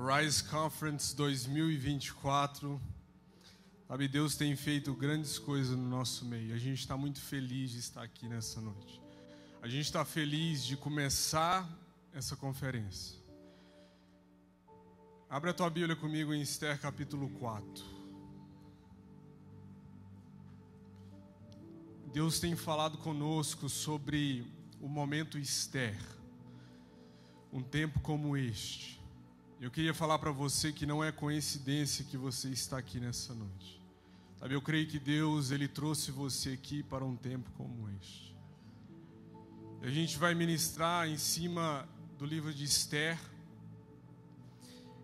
Rise Conference 2024, sabe, Deus tem feito grandes coisas no nosso meio. A gente está muito feliz de estar aqui nessa noite. A gente está feliz de começar essa conferência. Abre a tua Bíblia comigo em Esther capítulo 4. Deus tem falado conosco sobre o momento Esther, um tempo como este. Eu queria falar para você que não é coincidência que você está aqui nessa noite. Sabe, eu creio que Deus, Ele trouxe você aqui para um tempo como este. E a gente vai ministrar em cima do livro de Esther,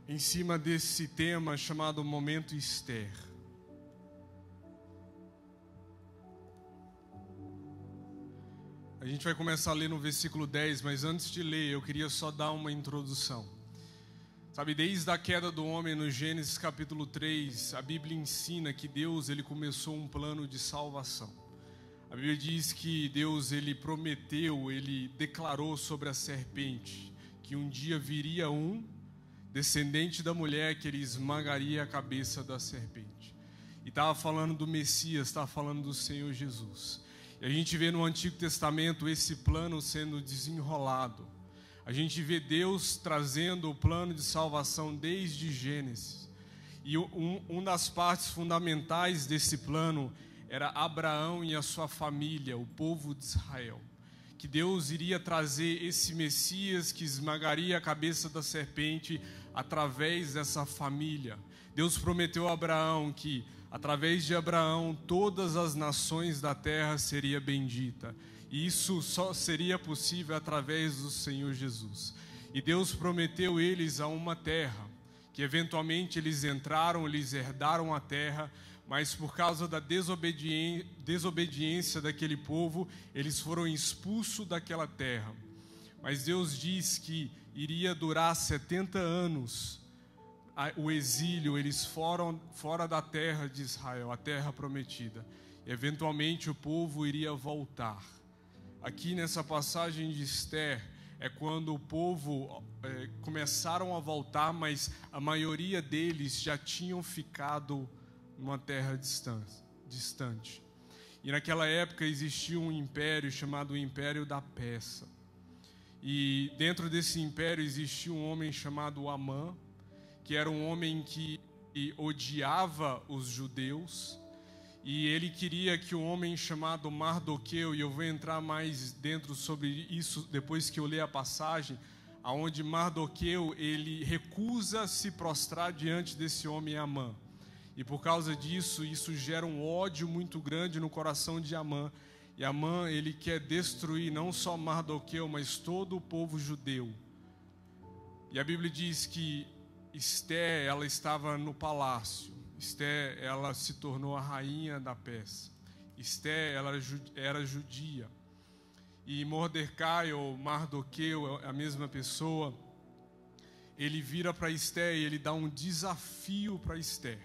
em cima desse tema chamado Momento Esther. A gente vai começar a ler no versículo 10, mas antes de ler, eu queria só dar uma introdução. Sabe, desde a queda do homem no Gênesis capítulo 3, a Bíblia ensina que Deus, Ele começou um plano de salvação. A Bíblia diz que Deus, Ele prometeu, Ele declarou sobre a serpente, que um dia viria um descendente da mulher que Ele esmagaria a cabeça da serpente. E estava falando do Messias, estava falando do Senhor Jesus. E a gente vê no Antigo Testamento esse plano sendo desenrolado. A gente vê Deus trazendo o plano de salvação desde Gênesis. E uma das partes fundamentais desse plano era Abraão e a sua família, o povo de Israel. Que Deus iria trazer esse Messias que esmagaria a cabeça da serpente através dessa família. Deus prometeu a Abraão que, através de Abraão, todas as nações da terra seriam benditas. E isso só seria possível através do Senhor Jesus. E Deus prometeu eles a uma terra, que eventualmente eles entraram, eles herdaram a terra, mas por causa da desobediência daquele povo, eles foram expulsos daquela terra. Mas Deus diz que iria durar 70 anos o exílio, eles foram fora da terra de Israel, a terra prometida. E eventualmente o povo iria voltar. Aqui nessa passagem de Esther é quando o povo começaram a voltar, mas a maioria deles já tinham ficado numa terra distante. E naquela época existia um império chamado Império da Pérsia. E dentro desse império existia um homem chamado Amã, que era um homem que odiava os judeus. E ele queria que um homem chamado Mardoqueu, e eu vou entrar mais dentro sobre isso depois que eu ler a passagem, aonde Mardoqueu, ele recusa se prostrar diante desse homem Amã. E por causa disso, isso gera um ódio muito grande no coração de Amã. E Amã, ele quer destruir não só Mardoqueu, mas todo o povo judeu. E a Bíblia diz que Esther, ela estava no palácio. Esther, ela se tornou a rainha da Pérsia. Esther, ela era judia. E Mordecai, ou Mardoqueu, a mesma pessoa, ele vira para Esther e ele dá um desafio para Esther.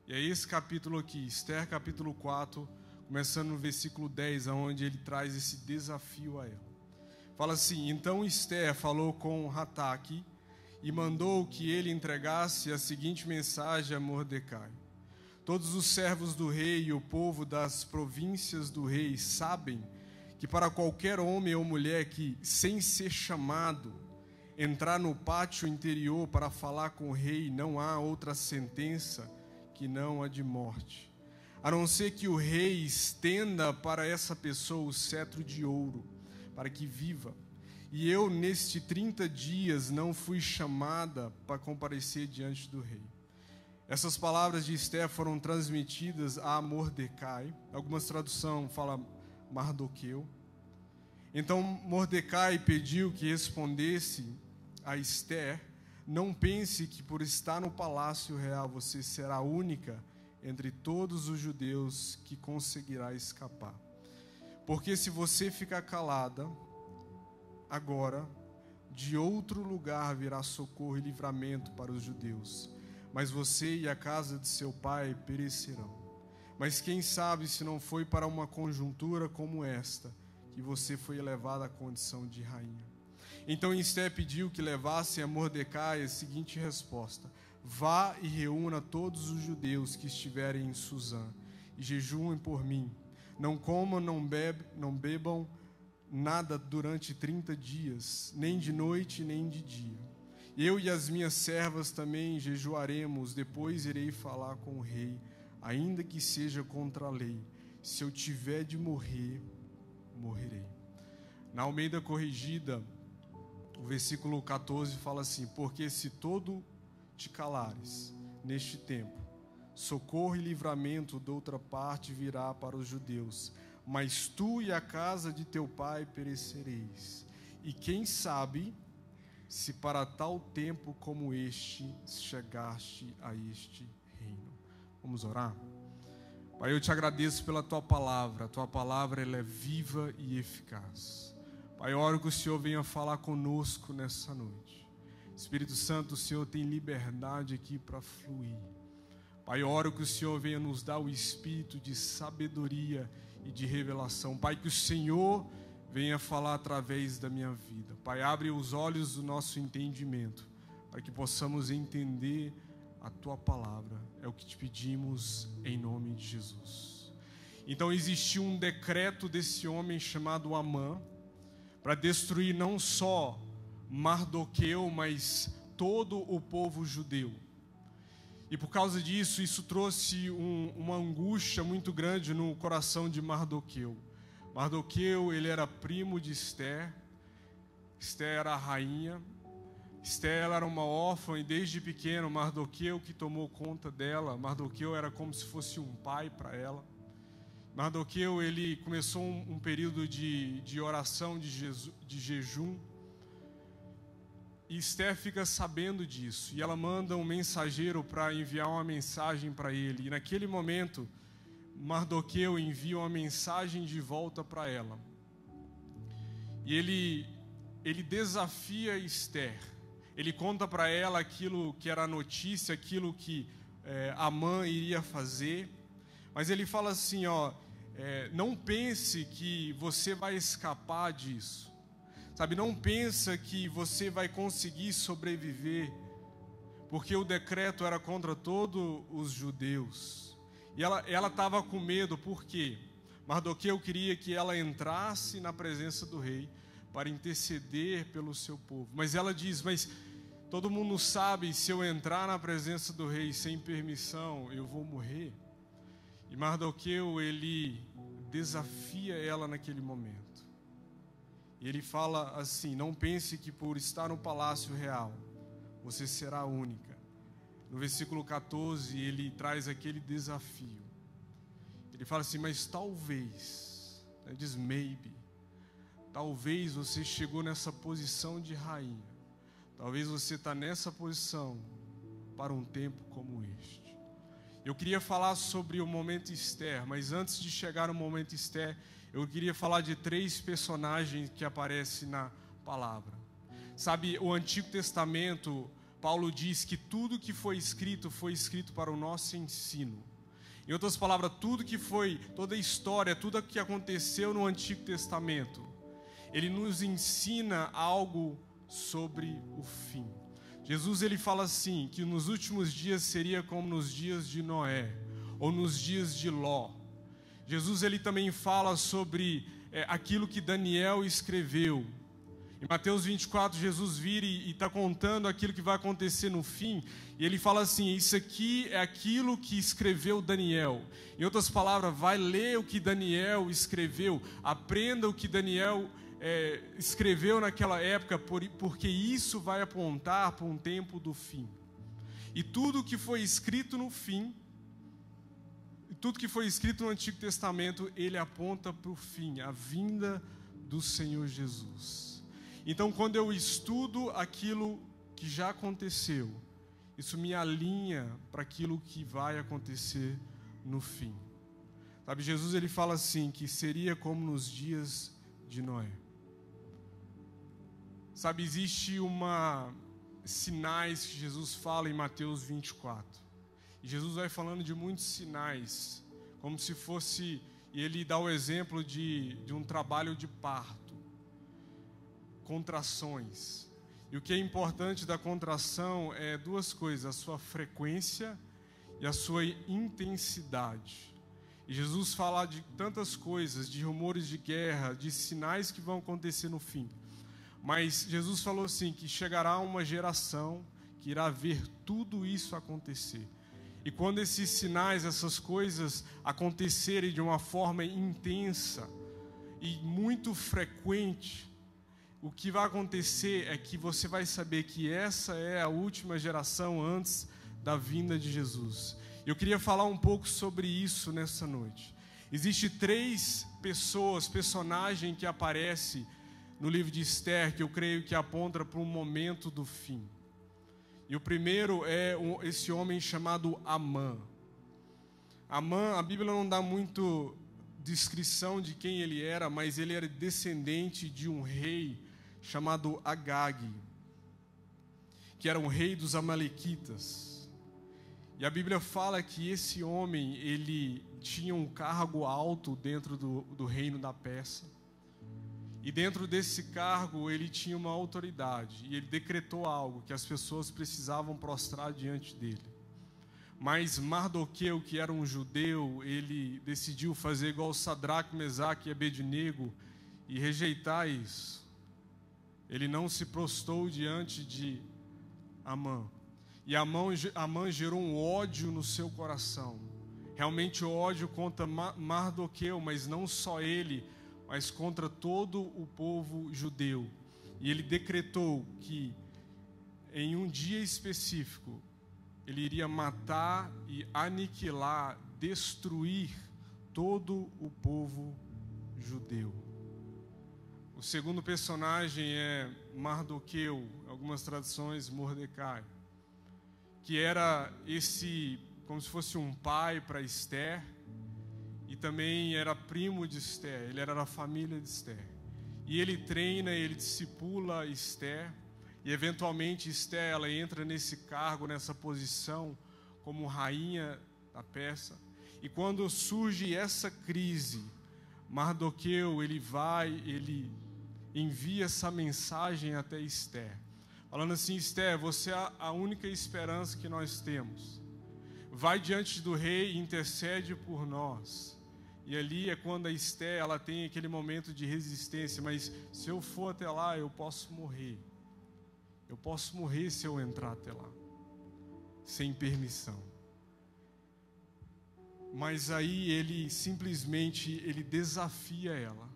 E é esse capítulo aqui, Esther capítulo 4, começando no versículo 10, onde ele traz esse desafio a ela. Fala assim: então Esther falou com Hataque e mandou que ele entregasse a seguinte mensagem a Mordecai: todos os servos do rei e o povo das províncias do rei sabem que para qualquer homem ou mulher que, sem ser chamado, entrar no pátio interior para falar com o rei, não há outra sentença que não a de morte, a não ser que o rei estenda para essa pessoa o cetro de ouro, para que viva. E eu, neste 30 dias, não fui chamada para comparecer diante do rei. Essas palavras de Esther foram transmitidas a Mordecai. Algumas traduções falam Mardoqueu. Então Mordecai pediu que respondesse a Esther: não pense que por estar no palácio real você será a única entre todos os judeus que conseguirá escapar. Porque se você ficar calada, agora, de outro lugar virá socorro e livramento para os judeus, mas você e a casa de seu pai perecerão. Mas quem sabe se não foi para uma conjuntura como esta que você foi elevada à condição de rainha. Então Esté pediu que levassem a Mordecai a seguinte resposta: vá e reúna todos os judeus que estiverem em Susã, e jejuem por mim. Não comam, não bebam nada durante 30 dias, nem de noite, nem de dia. Eu e as minhas servas também jejuaremos, depois irei falar com o rei, ainda que seja contra a lei. Se eu tiver de morrer, morrerei. Na Almeida Corrigida, o versículo 14 fala assim: porque se todo te calares neste tempo, socorro e livramento de outra parte virá para os judeus, mas tu e a casa de teu pai perecereis. E quem sabe se para tal tempo como este chegaste a este reino. Vamos orar? Pai, eu te agradeço pela tua palavra. A tua palavra, ela é viva e eficaz. Pai, eu oro que o Senhor venha falar conosco nessa noite. Espírito Santo, o Senhor tem liberdade aqui para fluir. Pai, eu oro que o Senhor venha nos dar o espírito de sabedoria e de revelação. Pai, que o Senhor venha falar através da minha vida. Pai, abre os olhos do nosso entendimento, para que possamos entender a tua palavra. É o que te pedimos em nome de Jesus. Então existiu um decreto desse homem chamado Amã, para destruir não só Mardoqueu, mas todo o povo judeu. E por causa disso, isso trouxe uma angústia muito grande no coração de Mardoqueu. Mardoqueu, ele era primo de Esté. Esté era a rainha. Esté, ela era uma órfã e desde pequeno Mardoqueu que tomou conta dela. Mardoqueu era como se fosse um pai para ela. Mardoqueu, ele começou um período de oração, de jejum. E Esté fica sabendo disso. E ela manda um mensageiro para enviar uma mensagem para ele. E naquele momento, Mardoqueu envia uma mensagem de volta para ela. E ele desafia Esther. Ele conta para ela aquilo que era a notícia, aquilo que Amã iria fazer. Mas ele fala assim, não pense que você vai escapar disso. Sabe, não pensa que você vai conseguir sobreviver, porque o decreto era contra todos os judeus. E ela estava com medo, porque Mardoqueu queria que ela entrasse na presença do rei para interceder pelo seu povo. Mas ela diz, mas todo mundo sabe, se eu entrar na presença do rei sem permissão, eu vou morrer. E Mardoqueu, ele desafia ela naquele momento. E ele fala assim, não pense que por estar no palácio real, você será a única. No versículo 14, ele traz aquele desafio. Ele fala assim, mas talvez, ele diz maybe, talvez você chegou nessa posição de rainha. Talvez você está nessa posição para um tempo como este. Eu queria falar sobre o momento Esther, mas antes de chegar no momento Esther, eu queria falar de 3 personagens que aparecem na palavra. Sabe, o Antigo Testamento, Paulo diz que tudo que foi escrito para o nosso ensino. Em outras palavras, toda a história, tudo que aconteceu no Antigo Testamento, ele nos ensina algo sobre o fim. Jesus, ele fala assim, que nos últimos dias seria como nos dias de Noé, ou nos dias de Ló. Jesus, ele também fala sobre aquilo que Daniel escreveu. Em Mateus 24, Jesus vira e está contando aquilo que vai acontecer no fim, e ele fala assim, isso aqui é aquilo que escreveu Daniel. Em outras palavras, vai ler o que Daniel escreveu, aprenda o que Daniel escreveu naquela época, porque isso vai apontar para um tempo do fim. E tudo que foi escrito no fim, tudo que foi escrito no Antigo Testamento, ele aponta para o fim, a vinda do Senhor Jesus. Então, quando eu estudo aquilo que já aconteceu, isso me alinha para aquilo que vai acontecer no fim. Sabe, Jesus, ele fala assim, que seria como nos dias de Noé. Sabe, existe sinais que Jesus fala em Mateus 24. E Jesus vai falando de muitos sinais, como se fosse, e ele dá o exemplo de um trabalho de parto. contrações. E o que é importante da contração é duas coisas: a sua frequência e a sua intensidade. E Jesus fala de tantas coisas, de rumores de guerra, de sinais que vão acontecer no fim. Mas Jesus falou assim, que chegará uma geração que irá ver tudo isso acontecer. E quando esses sinais, essas coisas acontecerem de uma forma intensa e muito frequente, o que vai acontecer é que você vai saber que essa é a última geração antes da vinda de Jesus. Eu queria falar um pouco sobre isso nessa noite. Existem 3 personagens que aparecem no livro de Esther, que eu creio que aponta para um momento do fim. E o primeiro é esse homem chamado Amã. Amã, a Bíblia não dá muito descrição de quem ele era, mas ele era descendente de um rei chamado Agag, que era um rei dos Amalequitas. E a Bíblia fala que esse homem, ele tinha um cargo alto dentro do reino da Pérsia. E dentro desse cargo, ele tinha uma autoridade. E ele decretou algo, que as pessoas precisavam prostrar diante dele. Mas Mardoqueu, que era um judeu, ele decidiu fazer igual Sadraque, Mesaque e Abednego e rejeitar isso. Ele não se prostrou diante de Amã. E Amã gerou um ódio no seu coração. Realmente ódio contra Mardoqueu, mas não só ele, mas contra todo o povo judeu. E ele decretou que em um dia específico, ele iria matar e aniquilar, destruir todo o povo judeu. O segundo personagem é Mardoqueu, algumas traduções Mordecai, que era como se fosse um pai para Esther, e também era primo de Esther, ele era da família de Esther. E ele treina, ele discipula Esther, e eventualmente Esther, ela entra nesse cargo, nessa posição, como rainha da Pérsia. E quando surge essa crise, Mardoqueu, ele envia essa mensagem até Esther, falando assim: Esther, você é a única esperança que nós temos. Vai diante do rei e intercede por nós. E ali é quando a Esther, ela tem aquele momento de resistência. Mas se eu for até lá, eu posso morrer. Eu posso morrer se eu entrar até lá, sem permissão. Mas aí ele simplesmente, ele desafia ela.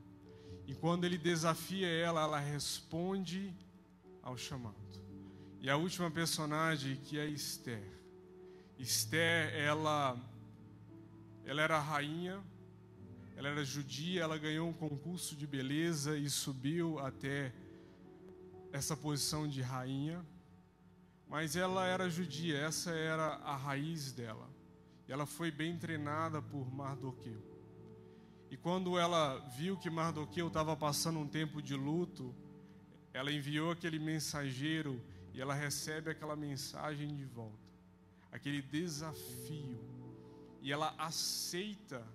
E quando ele desafia ela, ela responde ao chamado. E a última personagem, que é Esther. Esther, ela era rainha, ela era judia, ela ganhou um concurso de beleza e subiu até essa posição de rainha. Mas ela era judia, essa era a raiz dela. E ela foi bem treinada por Mardoqueu. E quando ela viu que Mardoqueu estava passando um tempo de luto, ela enviou aquele mensageiro e ela recebe aquela mensagem de volta, aquele desafio, e ela aceita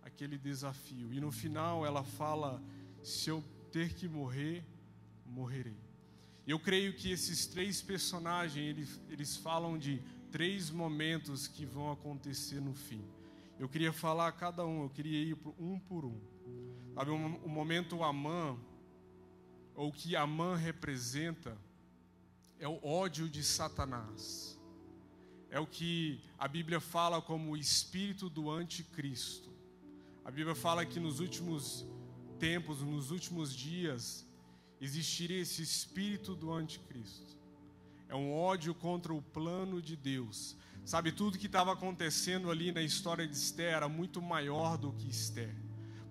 aquele desafio. E no final ela fala: se eu ter que morrer, morrerei. Eu creio que esses 3 personagens, eles falam de 3 momentos que vão acontecer no fim. Eu queria falar a cada um, eu queria ir um por um. Sabe, o momento Amã, ou o que Amã representa, é o ódio de Satanás. É o que a Bíblia fala como o espírito do anticristo. A Bíblia fala que nos últimos tempos, nos últimos dias, existiria esse espírito do anticristo. É um ódio contra o plano de Deus. Sabe, tudo que estava acontecendo ali na história de Esther era muito maior do que Esther.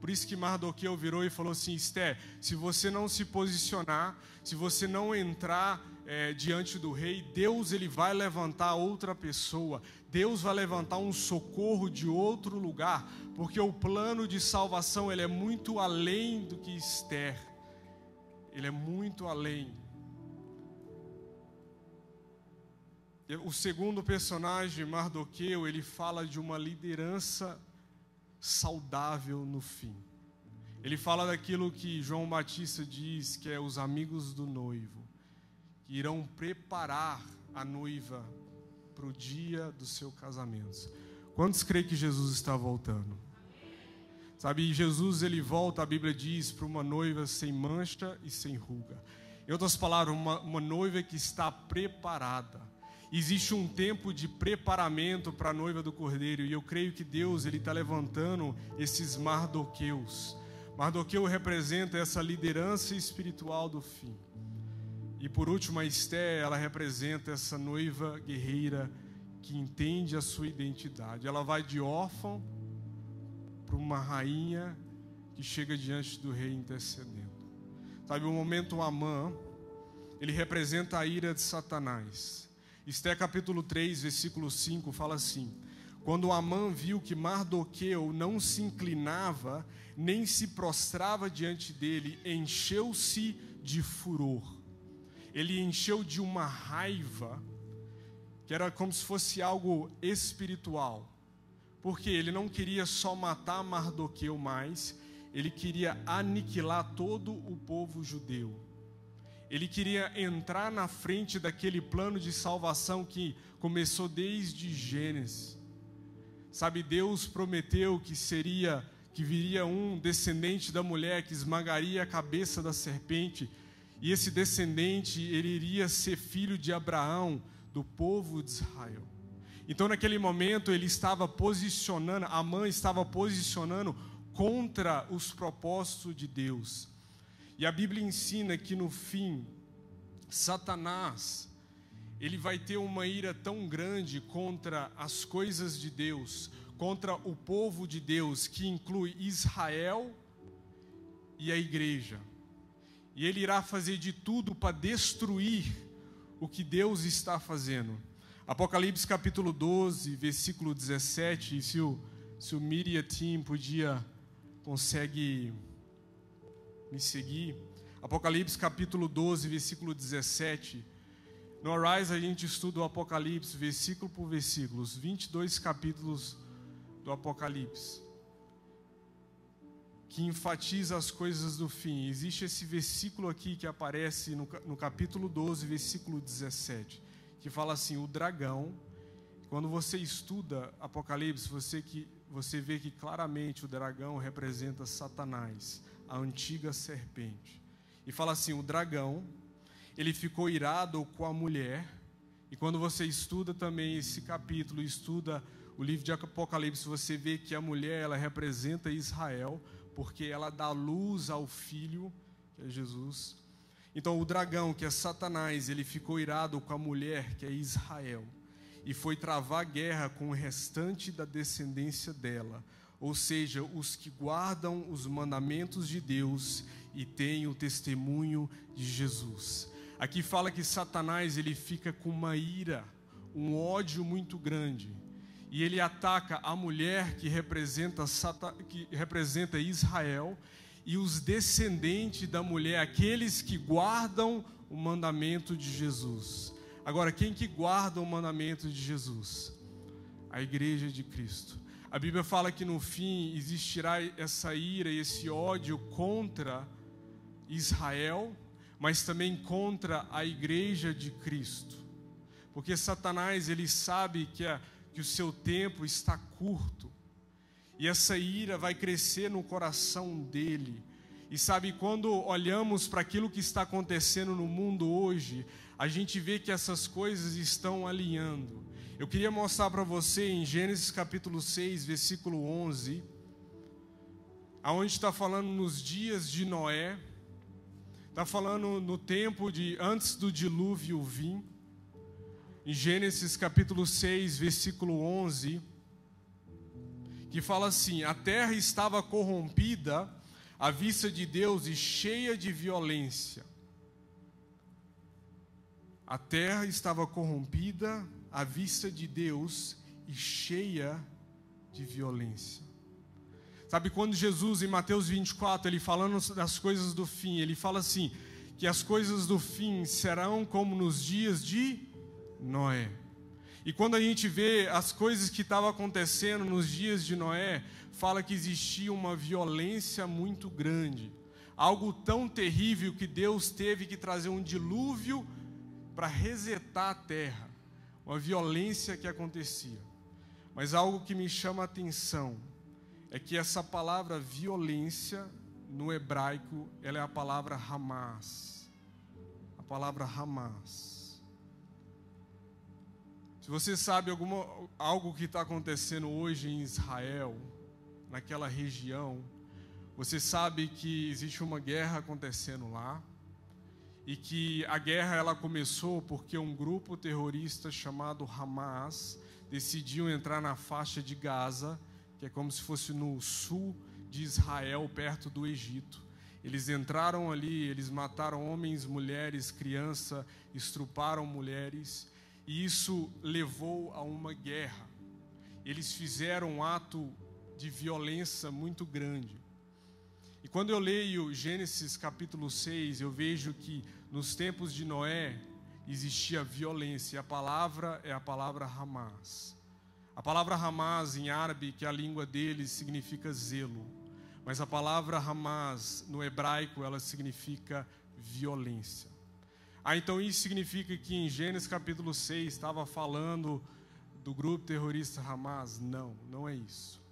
Por isso que Mardoqueu virou e falou assim: Esther, se você não se posicionar, se você não entrar diante do rei, Deus, ele vai levantar outra pessoa. Deus vai levantar um socorro de outro lugar, porque o plano de salvação, ele é muito além do que Esther. Ele é muito além. O segundo personagem, Mardoqueu, ele fala de uma liderança saudável no fim. ele fala daquilo que João Batista diz, que é os amigos do noivo, que irão preparar a noiva para o dia do seu casamento. Quantos creem que Jesus está voltando? Sabe, Jesus, ele volta, a Bíblia diz, para uma noiva sem mancha e sem ruga. Em outras palavras, uma noiva que está preparada. Existe um tempo de preparamento para a noiva do Cordeiro, e eu creio que Deus, ele está levantando esses Mardoqueus. Mardoqueu representa essa liderança espiritual do fim. E por último, a Esté, ela representa essa noiva guerreira que entende a sua identidade. Ela vai de órfã para uma rainha que chega diante do rei intercedendo. Sabe, o momento Amã, ele representa a ira de Satanás. Esté capítulo 3, versículo 5, fala assim: quando Amã viu que Mardoqueu não se inclinava, nem se prostrava diante dele, encheu-se de furor. Ele encheu de uma raiva, que era como se fosse algo espiritual. Porque ele não queria só matar Mardoqueu mais, ele queria aniquilar todo o povo judeu. Ele queria entrar na frente daquele plano de salvação que começou desde Gênesis. Sabe, Deus prometeu que viria um descendente da mulher que esmagaria a cabeça da serpente, e esse descendente, ele iria ser filho de Abraão, do povo de Israel. Então, naquele momento, Amã estava posicionando contra os propósitos de Deus. E a Bíblia ensina que no fim, Satanás, ele vai ter uma ira tão grande contra as coisas de Deus, contra o povo de Deus, que inclui Israel e a igreja. E ele irá fazer de tudo para destruir o que Deus está fazendo. Apocalipse capítulo 12, versículo 17, se o Miriam Team consegue me seguir. Apocalipse capítulo 12, versículo 17. No Arise a gente estuda o Apocalipse, versículo por versículo, os 22 capítulos do Apocalipse, que enfatiza as coisas do fim. Existe esse versículo aqui que aparece no capítulo 12, versículo 17, que fala assim: o dragão. Quando você estuda Apocalipse, você vê que claramente o dragão representa Satanás, a antiga serpente. E fala assim: o dragão, ele ficou irado com a mulher. E quando você estuda também esse capítulo, estuda o livro de Apocalipse, você vê que a mulher, ela representa Israel, porque ela dá luz ao filho, que é Jesus. Então o dragão, que é Satanás, ele ficou irado com a mulher, que é Israel, e foi travar guerra com o restante da descendência dela, ou seja, os que guardam os mandamentos de Deus e têm o testemunho de Jesus. Aqui fala que Satanás, ele fica com uma ira, um ódio muito grande, e ele ataca a mulher que representa Israel, e os descendentes da mulher, aqueles que guardam o mandamento de Jesus. Agora, quem que guarda o mandamento de Jesus? A igreja de Cristo. A Bíblia fala que no fim existirá essa ira e esse ódio contra Israel, mas também contra a igreja de Cristo. Porque Satanás, ele sabe que o seu tempo está curto. E essa ira vai crescer no coração dele. E sabe, quando olhamos para aquilo que está acontecendo no mundo hoje, a gente vê que essas coisas estão alinhando. Eu queria mostrar para você em Gênesis capítulo 6, versículo 11, aonde está falando nos dias de Noé, está falando no tempo de antes do dilúvio vir. Em Gênesis capítulo 6, versículo 11, que fala assim: a terra estava corrompida à vista de Deus e cheia de violência. A terra estava corrompida à vista de Deus e cheia de violência. Sabe, quando Jesus, em Mateus 24, ele falando das coisas do fim, ele fala assim, que as coisas do fim serão como nos dias de Noé. E quando a gente vê as coisas que estavam acontecendo nos dias de Noé, fala que existia uma violência muito grande. Algo tão terrível que Deus teve que trazer um dilúvio para resetar a terra. Uma violência que acontecia. Mas algo que me chama a atenção é que essa palavra violência, no hebraico, ela é a palavra Hamas. A palavra Hamas. Se você sabe algo que está acontecendo hoje em Israel, naquela região, você sabe que existe uma guerra acontecendo lá, e que a guerra ela começou porque um grupo terrorista chamado Hamas decidiu entrar na faixa de Gaza, que é como se fosse no sul de Israel, perto do Egito. Eles entraram ali, eles mataram homens, mulheres, crianças, estruparam mulheres, e isso levou a uma guerra. Eles fizeram um ato de violência muito grande. E quando eu leio Gênesis capítulo 6, eu vejo que nos tempos de Noé existia violência. A palavra é a palavra Hamas. A palavra Hamas em árabe, que é a língua deles, significa zelo. Mas a palavra Hamas no hebraico, ela significa violência. Então isso significa que em Gênesis capítulo 6 estava falando do grupo terrorista Hamas? Não, não é isso.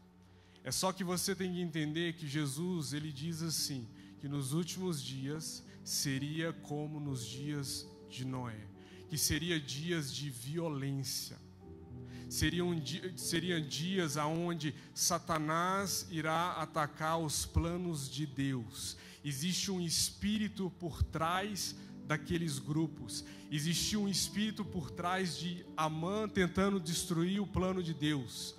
É só que você tem que entender que Jesus, ele diz assim, que nos últimos dias seria como nos dias de Noé, que seria dias de violência, seriam dias aonde Satanás irá atacar os planos de Deus. Existe um espírito por trás daqueles grupos, existe um espírito por trás de Amã tentando destruir o plano de Deus.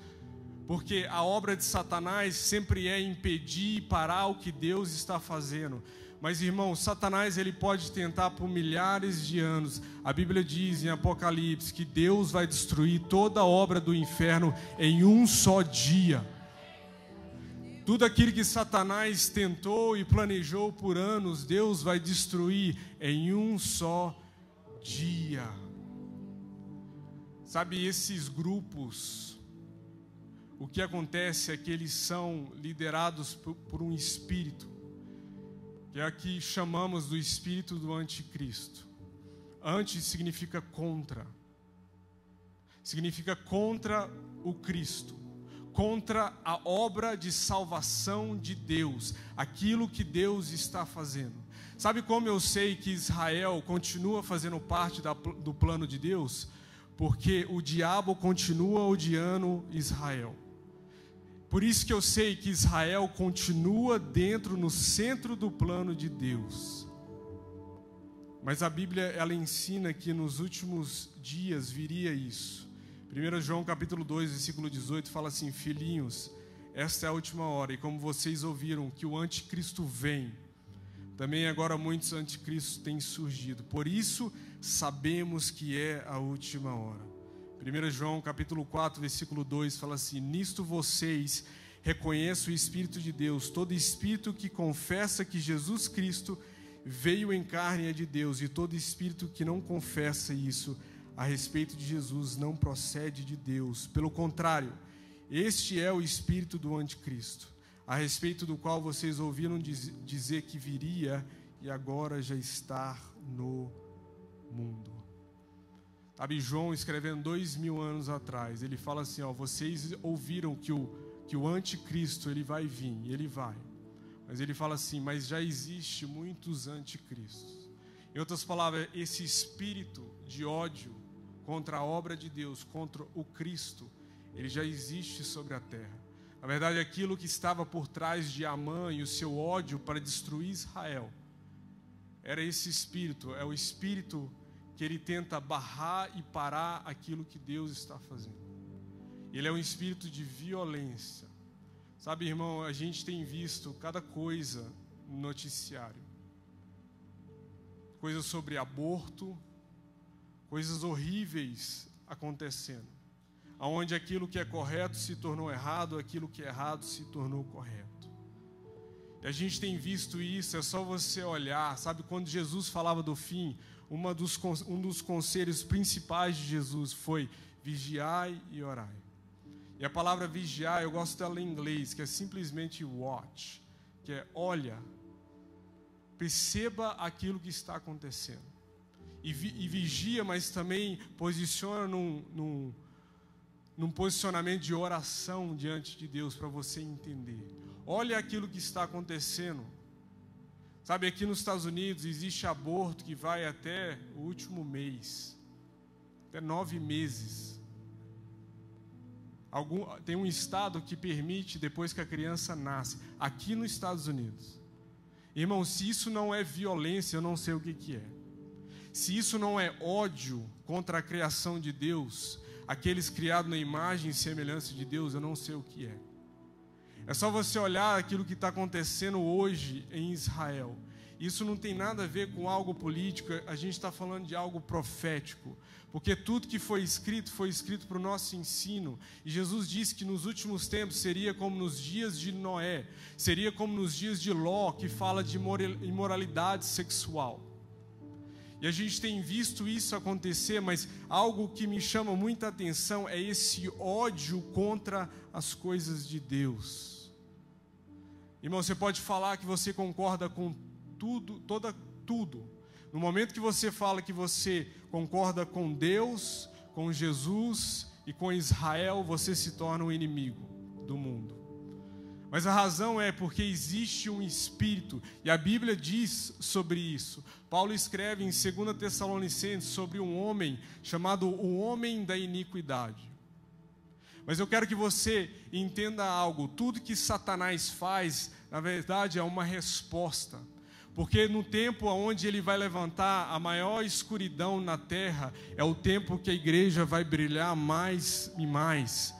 Porque a obra de Satanás sempre é impedir e parar o que Deus está fazendo. Mas, irmão, Satanás ele pode tentar por milhares de anos. A Bíblia diz em Apocalipse que Deus vai destruir toda a obra do inferno em um só dia. Tudo aquilo que Satanás tentou e planejou por anos, Deus vai destruir em um só dia. Sabe, esses grupos, o que acontece é que eles são liderados por um espírito, que é aqui chamamos do espírito do anticristo. Anti significa contra o Cristo, contra a obra de salvação de Deus, aquilo que Deus está fazendo. Sabe como eu sei que Israel continua fazendo parte do plano de Deus? Porque o diabo continua odiando Israel. Por isso que eu sei que Israel continua no centro do plano de Deus. Mas a Bíblia, ela ensina que nos últimos dias viria isso. 1 João capítulo 2, versículo 18, fala assim: filhinhos, esta é a última hora, e como vocês ouviram que o anticristo vem, também agora muitos anticristos têm surgido. Por isso, sabemos que é a última hora. 1 João capítulo 4, versículo 2, fala assim: nisto vocês reconhecem o Espírito de Deus. Todo espírito que confessa que Jesus Cristo veio em carne é de Deus, e todo espírito que não confessa isso a respeito de Jesus não procede de Deus. Pelo contrário, este é o espírito do anticristo, a respeito do qual vocês ouviram dizer que viria e agora já está no mundo. Sabe, João escrevendo 2000 anos atrás, ele fala assim, vocês ouviram que o anticristo ele vai vir, ele vai. Mas ele fala assim, mas já existe muitos anticristos. Em outras palavras, esse espírito de ódio contra a obra de Deus, contra o Cristo, ele já existe sobre a terra. Na verdade, aquilo que estava por trás de Amã e o seu ódio para destruir Israel, era esse espírito, é o espírito que ele tenta barrar e parar aquilo que Deus está fazendo. Ele é um espírito de violência. Sabe, irmão, a gente tem visto cada coisa no noticiário. Coisas sobre aborto, coisas horríveis acontecendo. Onde aquilo que é correto se tornou errado, aquilo que é errado se tornou correto. E a gente tem visto isso, é só você olhar, sabe, quando Jesus falava do fim, um dos conselhos principais de Jesus foi: vigiai e orai. E a palavra vigiar, eu gosto dela em inglês, que é simplesmente watch, que é olha, perceba aquilo que está acontecendo. E vigia, mas também posiciona num posicionamento de oração diante de Deus, para você entender. Olha aquilo que está acontecendo. Sabe, aqui nos Estados Unidos existe aborto que vai até o último mês, até 9 meses. Tem um estado que permite depois que a criança nasce, aqui nos Estados Unidos. Irmão, se isso não é violência, eu não sei o que é. Se isso não é ódio contra a criação de Deus, aqueles criados na imagem e semelhança de Deus, eu não sei o que é. É só você olhar aquilo que está acontecendo hoje em Israel. Isso não tem nada a ver com algo político, a gente está falando de algo profético. Porque tudo que foi escrito para o nosso ensino. E Jesus disse que nos últimos tempos seria como nos dias de Noé, seria como nos dias de Ló, que fala de imoralidade sexual. E a gente tem visto isso acontecer, mas algo que me chama muita atenção é esse ódio contra as coisas de Deus. Irmão, você pode falar que você concorda com tudo. No momento que você fala que você concorda com Deus, com Jesus e com Israel, você se torna um inimigo do mundo. Mas a razão é porque existe um espírito, e a Bíblia diz sobre isso. Paulo escreve em 2 Tessalonicenses sobre um homem chamado o homem da iniquidade. Mas eu quero que você entenda algo. Tudo que Satanás faz, na verdade, é uma resposta. Porque no tempo onde ele vai levantar a maior escuridão na terra, é o tempo que a igreja vai brilhar mais e mais.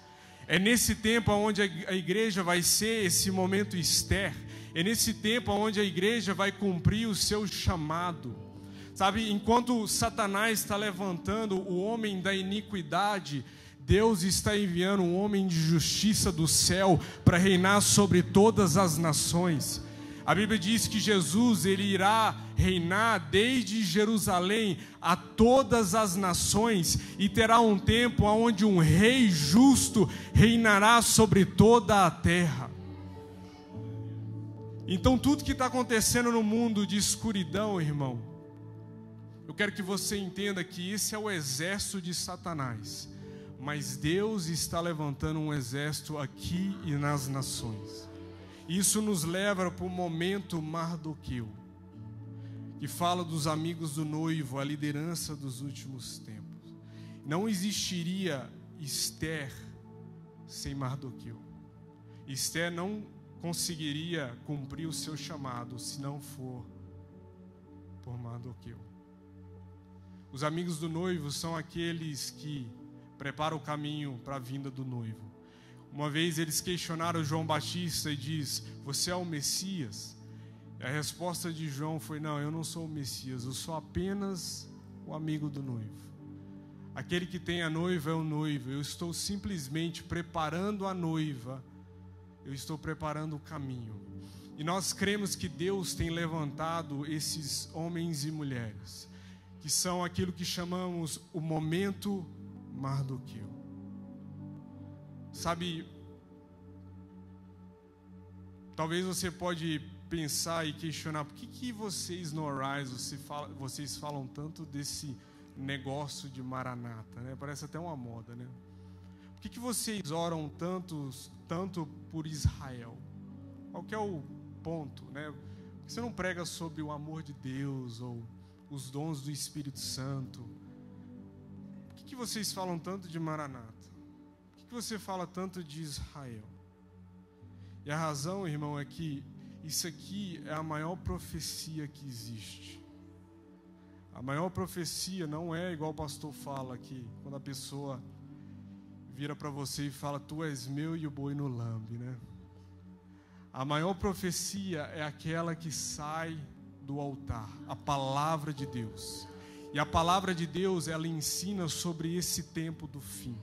É nesse tempo onde a igreja vai ser esse momento Esther. É nesse tempo onde a igreja vai cumprir o seu chamado. Sabe, enquanto Satanás está levantando o homem da iniquidade, Deus está enviando um homem de justiça do céu para reinar sobre todas as nações. A Bíblia diz que Jesus, ele irá reinar desde Jerusalém a todas as nações, e terá um tempo onde um rei justo reinará sobre toda a terra. Então tudo que está acontecendo no mundo de escuridão, irmão, eu quero que você entenda que esse é o exército de Satanás, mas Deus está levantando um exército aqui e nas nações. Isso nos leva para o momento Mardoqueu, que fala dos amigos do noivo, a liderança dos últimos tempos. Não existiria Esther sem Mardoqueu. Esther não conseguiria cumprir o seu chamado se não for por Mardoqueu. Os amigos do noivo são aqueles que preparam o caminho para a vinda do noivo. Uma vez eles questionaram João Batista e diz: você é o Messias? E a resposta de João foi: não, eu não sou o Messias, eu sou apenas o amigo do noivo. Aquele que tem a noiva é o noivo. Eu estou simplesmente preparando a noiva, eu estou preparando o caminho. E nós cremos que Deus tem levantado esses homens e mulheres, que são aquilo que chamamos o momento Mardoqueu. Sabe, talvez você pode pensar e questionar: por que vocês no Arise, vocês falam tanto desse negócio de Maranata, né? Parece até uma moda, né? Por que vocês oram tanto por Israel? Qual que é o ponto, né? Por que você não prega sobre o amor de Deus ou os dons do Espírito Santo? Por que vocês falam tanto de Maranata? Por que você fala tanto de Israel? E a razão, irmão, é que isso aqui é a maior profecia que existe. A maior profecia não é igual o pastor fala aqui, quando a pessoa vira para você e fala: tu és meu e o boi no lambe, né? A maior profecia é aquela que sai do altar, a palavra de Deus. E a palavra de Deus, ela ensina sobre esse tempo do fim.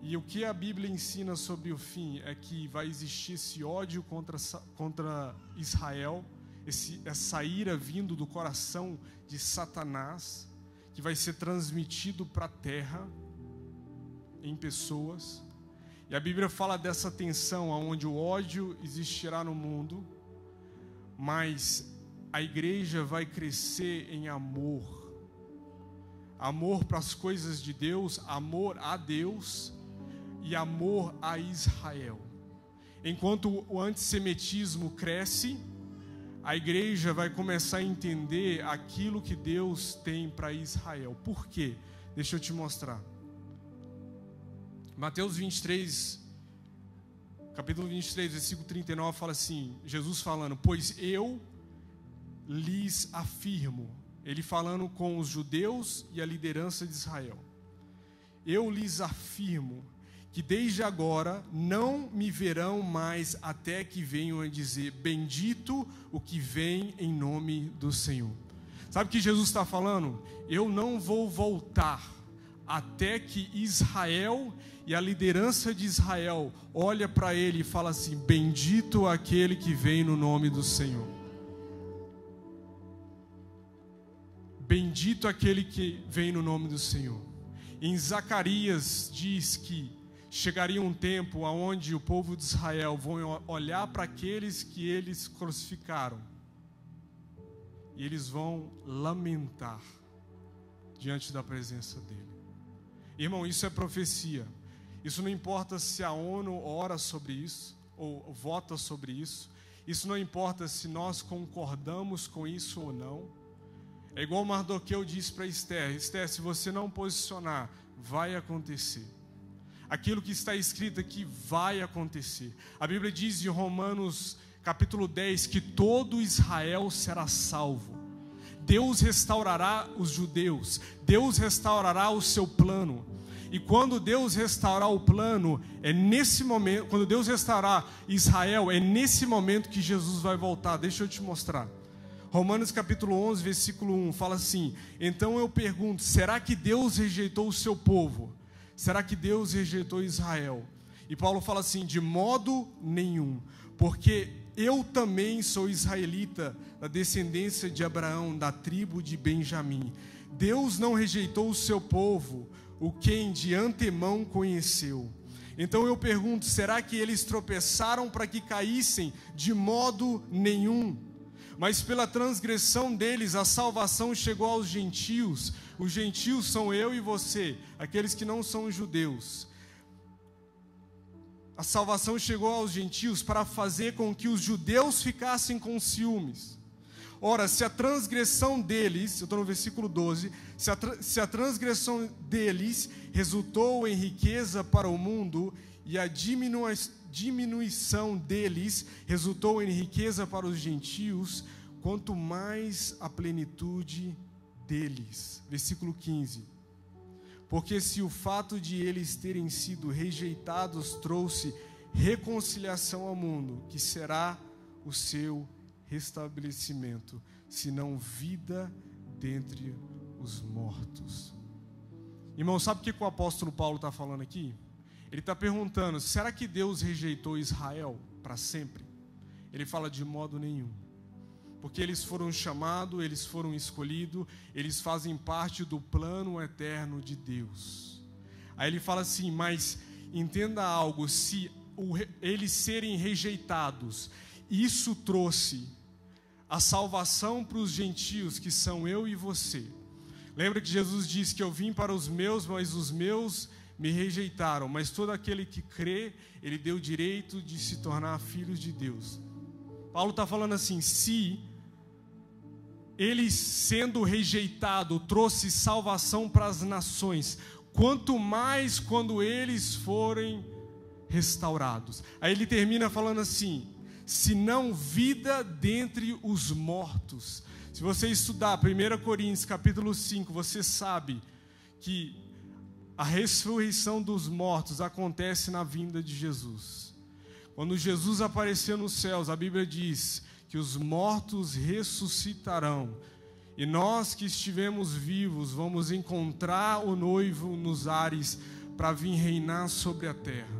E o que a Bíblia ensina sobre o fim é que vai existir esse ódio contra Israel, essa ira vindo do coração de Satanás, que que vai ser transmitido para a terra, em pessoas. E a Bíblia fala dessa tensão, onde o ódio existirá no mundo, mas a igreja vai crescer em amor. Amor para as coisas de Deus, amor a Deus e amor a Israel. Enquanto o antissemitismo cresce, a igreja vai começar a entender aquilo que Deus tem para Israel. Por quê? Deixa eu te mostrar. Mateus 23, capítulo 23, versículo 39, fala assim, Jesus falando, pois eu lhes afirmo, ele falando com os judeus e a liderança de Israel, eu lhes afirmo que desde agora não me verão mais até que venham a dizer, bendito o que vem em nome do Senhor. Sabe o que Jesus está falando? Eu não vou voltar até que Israel e a liderança de Israel olha para ele e fala assim, bendito aquele que vem no nome do Senhor. Bendito aquele que vem no nome do Senhor. Em Zacarias diz que chegaria um tempo onde o povo de Israel vão olhar para aqueles que eles crucificaram e eles vão lamentar diante da presença dele. Irmão, isso é profecia. Isso não importa se a ONU ora sobre isso ou vota sobre isso. Isso não importa se nós concordamos com isso ou não. É igual Mardoqueu disse para Esther, Esther, se você não posicionar, vai acontecer. Aquilo que está escrito aqui vai acontecer. A Bíblia diz em Romanos capítulo 10 que todo Israel será salvo. Deus restaurará os judeus, Deus restaurará o seu plano. E quando Deus restaurar o plano, é nesse momento, quando Deus restaurar Israel, é nesse momento que Jesus vai voltar. Deixa eu te mostrar. Romanos capítulo 11, versículo 1, fala assim, então eu pergunto, será que Deus rejeitou o seu povo? Será que Deus rejeitou Israel? E Paulo fala assim, de modo nenhum, porque eu também sou israelita, da descendência de Abraão, da tribo de Benjamim. Deus não rejeitou o seu povo, o quem de antemão conheceu. Então eu pergunto, será que eles tropeçaram para que caíssem? De modo nenhum. Mas pela transgressão deles, a salvação chegou aos gentios. Os gentios são eu e você, aqueles que não são judeus. A salvação chegou aos gentios para fazer com que os judeus ficassem com ciúmes. Ora, se a transgressão deles, eu estou no versículo 12, se a transgressão deles resultou em riqueza para o mundo e a diminuição deles resultou em riqueza para os gentios, quanto mais a plenitude deles. Versículo 15. Porque se o fato de eles terem sido rejeitados trouxe reconciliação ao mundo, que será o seu restabelecimento, senão vida dentre os mortos. Irmão, sabe o que o apóstolo Paulo está falando aqui? Ele está perguntando, será que Deus rejeitou Israel para sempre? Ele fala de modo nenhum. Porque eles foram chamados, eles foram escolhidos, eles fazem parte do plano eterno de Deus. Aí ele fala assim, mas entenda algo, se eles serem rejeitados, isso trouxe a salvação para os gentios, que são eu e você. Lembra que Jesus disse que eu vim para os meus, mas os meus me rejeitaram. Mas todo aquele que crê, ele deu o direito de se tornar filhos de Deus. Paulo está falando assim, se eles sendo rejeitados trouxe salvação para as nações, quanto mais quando eles forem restaurados. Aí ele termina falando assim, se não vida dentre os mortos. Se você estudar 1 Coríntios capítulo 5, você sabe que a ressurreição dos mortos acontece na vinda de Jesus. Quando Jesus aparecer nos céus, a Bíblia diz que os mortos ressuscitarão. E nós que estivemos vivos vamos encontrar o noivo nos ares para vir reinar sobre a terra.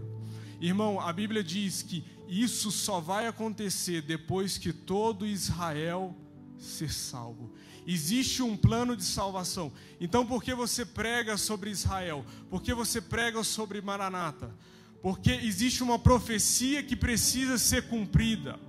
Irmão, a Bíblia diz que isso só vai acontecer depois que todo Israel ser salvo. Existe um plano de salvação. Então, por que você prega sobre Israel? Por que você prega sobre Maranata? Porque existe uma profecia que precisa ser cumprida.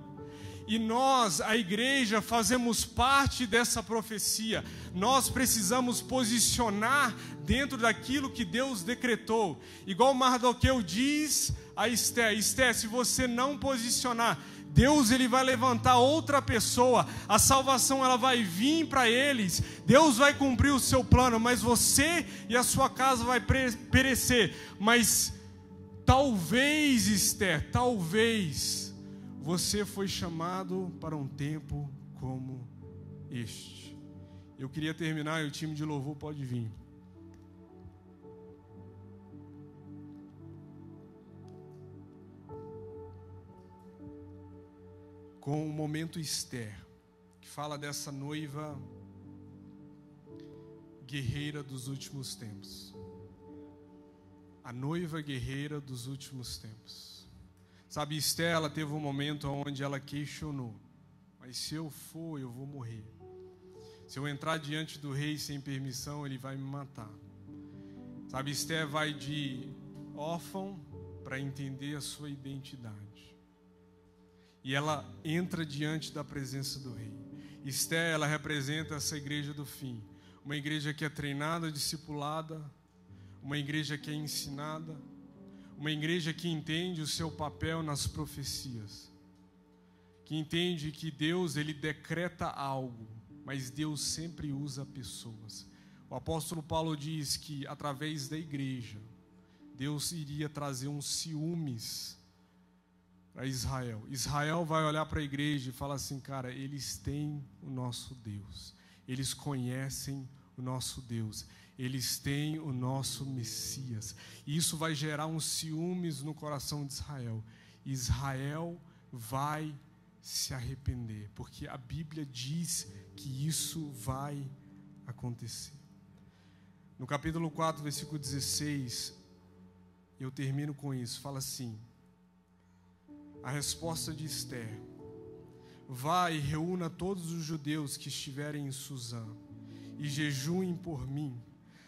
E nós, a igreja, fazemos parte dessa profecia. Nós precisamos posicionar dentro daquilo que Deus decretou. Igual Mardoqueu diz a Esther: Esther, se você não posicionar, Deus ele vai levantar outra pessoa, a salvação ela vai vir para eles, Deus vai cumprir o seu plano, mas você e a sua casa vai perecer. Mas talvez, Esther, talvez você foi chamado para um tempo como este. Eu queria terminar e o time de louvor pode vir. Com o momento Esther, que fala dessa noiva guerreira dos últimos tempos. A noiva guerreira dos últimos tempos. Sabe, Esther, ela teve um momento onde ela questionou: mas se eu for, eu vou morrer. Se eu entrar diante do rei sem permissão, ele vai me matar. Sabe, Esther vai de órfão para entender a sua identidade. E ela entra diante da presença do rei. Esther, ela representa essa igreja do fim. Uma igreja que é treinada, discipulada. Uma igreja que é ensinada. Uma igreja que entende o seu papel nas profecias. Que entende que Deus, ele decreta algo, mas Deus sempre usa pessoas. O apóstolo Paulo diz que através da igreja, Deus iria trazer uns ciúmes para Israel. Israel vai olhar para a igreja e falar assim: cara, eles têm o nosso Deus, eles conhecem o nosso Deus, eles têm o nosso Messias. E isso vai gerar uns ciúmes no coração de Israel. Israel vai se arrepender, porque a Bíblia diz que isso vai acontecer. No capítulo 4, versículo 16, eu termino com isso, fala assim: a resposta de Esther: vá e reúna todos os judeus que estiverem em Suzã e jejuem por mim.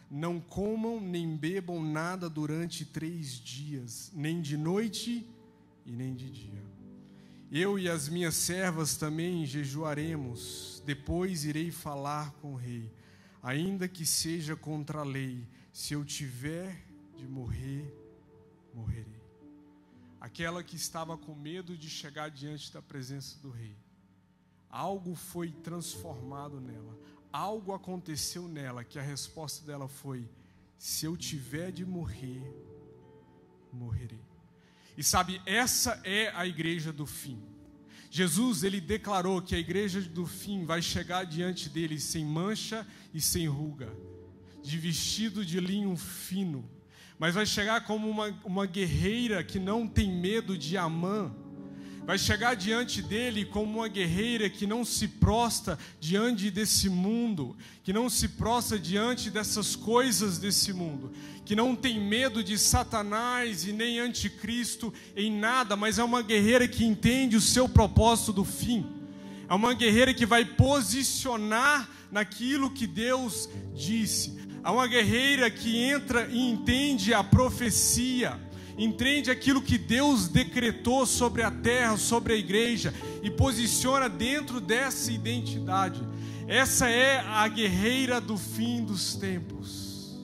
Não comam nem bebam nada durante 3 dias, nem de noite e nem de dia. Eu e as minhas servas também jejuaremos. Depois irei falar com o rei, ainda que seja contra a lei. Se eu tiver de morrer, morrerei. Aquela que estava com medo de chegar diante da presença do rei, algo foi transformado nela, algo aconteceu nela, que a resposta dela foi: se eu tiver de morrer, morrerei. E sabe, essa é a igreja do fim. Jesus, ele declarou que a igreja do fim vai chegar diante dele sem mancha e sem ruga, de vestido de linho fino, mas vai chegar como uma guerreira que não tem medo de Amã. Vai chegar diante dele como uma guerreira que não se prostra diante desse mundo, que não se prostra diante dessas coisas desse mundo, que não tem medo de Satanás e nem anticristo em nada, mas é uma guerreira que entende o seu propósito do fim. É uma guerreira que vai posicionar naquilo que Deus disse. É uma guerreira que entra e entende a profecia, entende aquilo que Deus decretou sobre a terra, sobre a igreja, e posiciona dentro dessa identidade. Essa é a guerreira do fim dos tempos.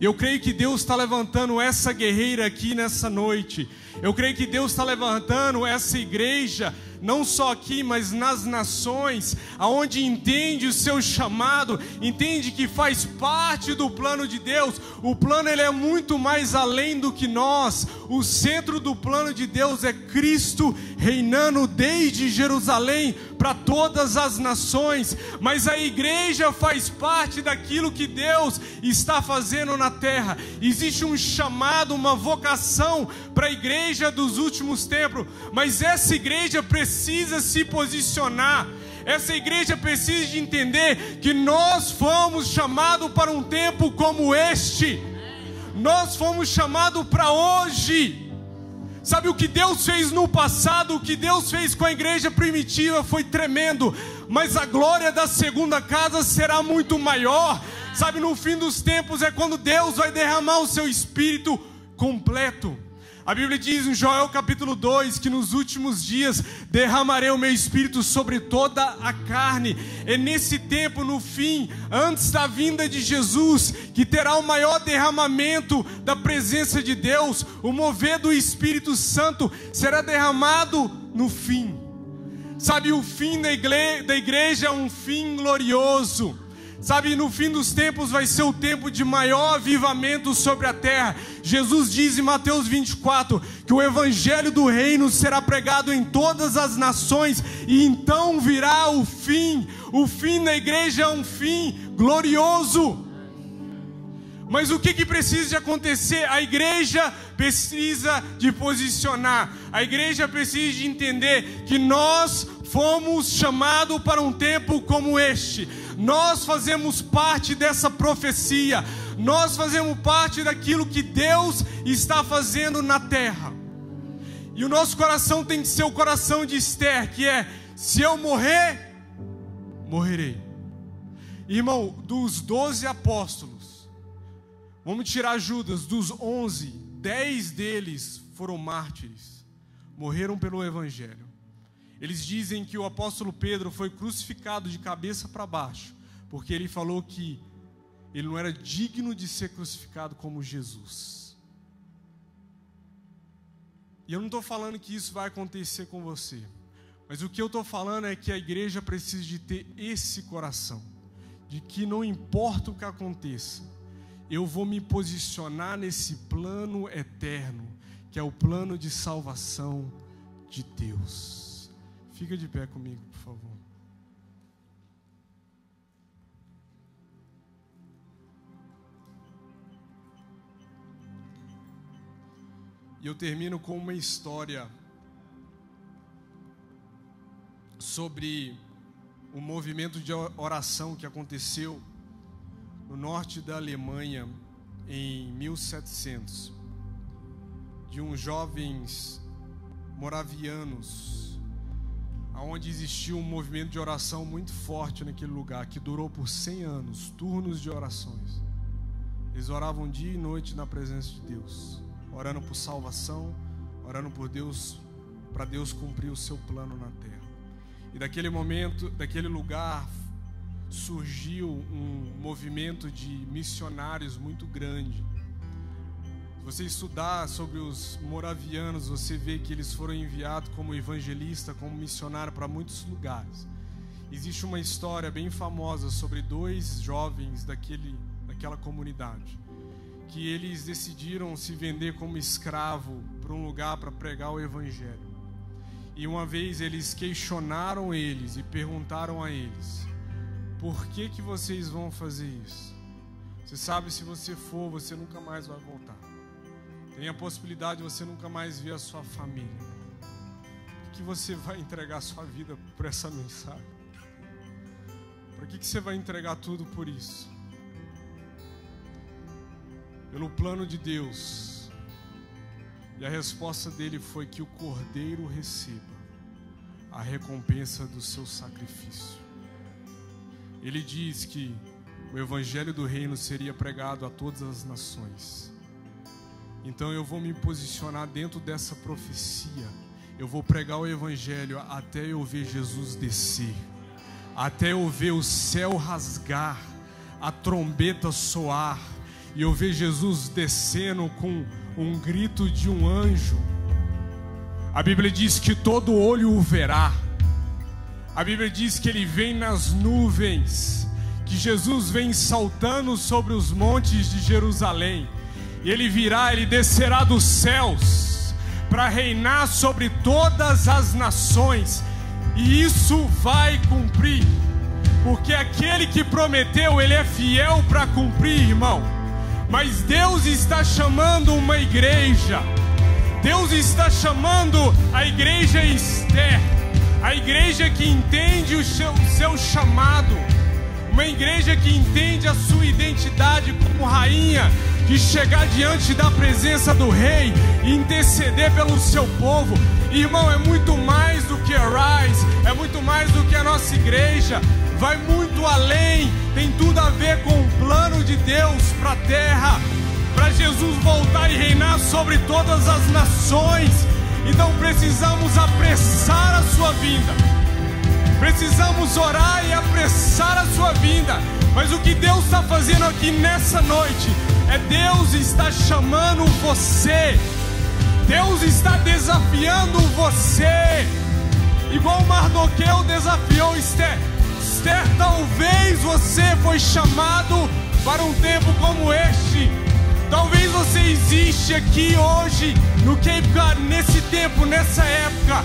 Eu creio que Deus está levantando essa guerreira aqui nessa noite. Eu creio que Deus está levantando essa igreja, não só aqui, mas nas nações, aonde entende o seu chamado, entende que faz parte do plano de Deus. O plano, ele é muito mais além do que nós. O centro do plano de Deus é Cristo reinando desde Jerusalém para todas as nações. Mas a igreja faz parte daquilo que Deus está fazendo na terra. Existe um chamado, uma vocação para a igreja dos últimos tempos, mas essa igreja precisa se posicionar. Essa igreja precisa de entender que nós fomos chamados para um tempo como este. Nós fomos chamados para hoje. Sabe, o que Deus fez no passado, o que Deus fez com a igreja primitiva foi tremendo, mas a glória da segunda casa será muito maior. Sabe, no fim dos tempos é quando Deus vai derramar o seu Espírito completo. A Bíblia diz em Joel capítulo 2 que nos últimos dias derramarei o meu Espírito sobre toda a carne. É nesse tempo, no fim, antes da vinda de Jesus, que terá o maior derramamento da presença de Deus. O mover do Espírito Santo será derramado no fim. Sabe, o fim da igreja é um fim glorioso. Sabe, no fim dos tempos vai ser o tempo de maior avivamento sobre a terra. Jesus diz em Mateus 24 que o evangelho do reino será pregado em todas as nações, e então virá o fim. O fim da igreja é um fim glorioso. Mas o que precisa de acontecer? A igreja precisa de posicionar. A igreja precisa de entender que nós fomos chamados para um tempo como este. Nós fazemos parte dessa profecia. Nós fazemos parte daquilo que Deus está fazendo na terra. E o nosso coração tem que ser o coração de Esther, que é: se eu morrer, morrerei. Irmão, dos 12 apóstolos, vamos tirar Judas, dos 11, 10 deles foram mártires, morreram pelo evangelho. Eles dizem que o apóstolo Pedro foi crucificado de cabeça para baixo, porque ele falou que ele não era digno de ser crucificado como Jesus. E eu não estou falando que isso vai acontecer com você, mas o que eu estou falando é que a igreja precisa de ter esse coração, de que não importa o que aconteça, eu vou me posicionar nesse plano eterno, que é o plano de salvação de Deus. Fica de pé comigo, por favor. E eu termino com uma história sobre um movimento de oração que aconteceu no norte da Alemanha em 1700, de uns jovens moravianos, onde existiu um movimento de oração muito forte naquele lugar, que durou por 100 anos, turnos de orações. Eles oravam dia e noite na presença de Deus, orando por salvação, orando por Deus, para Deus cumprir o seu plano na terra. E daquele momento, daquele lugar, surgiu um movimento de missionários muito grande. Se você estudar sobre os moravianos, você vê que eles foram enviados como evangelista, como missionário para muitos lugares. Existe uma história bem famosa sobre 2 jovens daquela comunidade, que eles decidiram se vender como escravo para um lugar para pregar o evangelho. E uma vez eles questionaram eles e perguntaram a eles: por que vocês vão fazer isso? Você sabe, se você for, você nunca mais vai voltar. Tem a possibilidade de você nunca mais ver a sua família. Por que você vai entregar a sua vida por essa mensagem? Por que você vai entregar tudo por isso? Pelo plano de Deus. E a resposta dele foi que o Cordeiro receba a recompensa do seu sacrifício. Ele diz que o evangelho do reino seria pregado a todas as nações. Então eu vou me posicionar dentro dessa profecia. Eu vou pregar o evangelho até eu ver Jesus descer, até eu ver o céu rasgar, a trombeta soar, e eu ver Jesus descendo com um grito de um anjo. A Bíblia diz que todo olho o verá. A Bíblia diz que ele vem nas nuvens, que Jesus vem saltando sobre os montes de Jerusalém. E ele virá, ele descerá dos céus para reinar sobre todas as nações. E isso vai cumprir, porque aquele que prometeu, ele é fiel para cumprir, irmão. Mas Deus está chamando uma igreja. Deus está chamando a igreja Esther, a igreja que entende o seu chamado, uma igreja que entende a sua identidade como rainha, de chegar diante da presença do rei e interceder pelo seu povo. Irmão, é muito mais do que a Rise, é muito mais do que a nossa igreja, vai muito além, tem tudo a ver com o plano de Deus para a terra, para Jesus voltar e reinar sobre todas as nações. Então precisamos apressar a sua vinda, precisamos orar e apressar a sua vinda. Mas o que Deus está fazendo aqui nessa noite é Deus está chamando você, Deus está desafiando você, igual Mardoqueu desafiou Esther. Esther, talvez você foi chamado para um tempo como este. Talvez você existe aqui hoje no Cape God, nesse tempo, nessa época,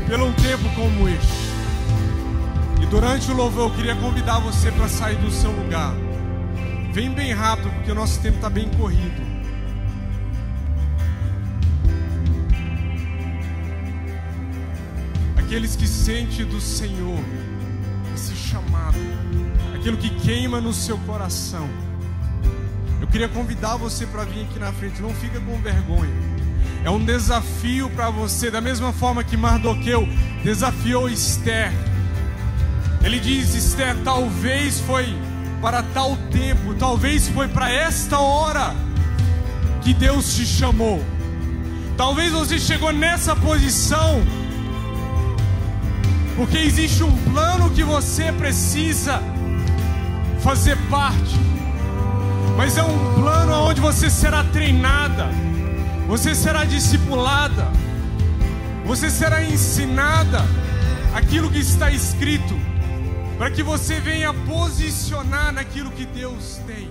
pelo um tempo como este. E durante o louvor eu queria convidar você para sair do seu lugar. Vem bem rápido, porque o nosso tempo está bem corrido. Aqueles que sentem do Senhor esse chamado, aquilo que queima no seu coração, eu queria convidar você para vir aqui na frente. Não fica com vergonha. É um desafio para você, da mesma forma que Mardoqueu desafiou Esther. Ele diz: Esther, talvez foi para tal tempo, talvez foi para esta hora que Deus te chamou. Talvez você chegou nessa posição porque existe um plano que você precisa fazer parte. Mas é um plano onde você será treinada, você será discipulada, você será ensinada aquilo que está escrito, para que você venha posicionar naquilo que Deus tem.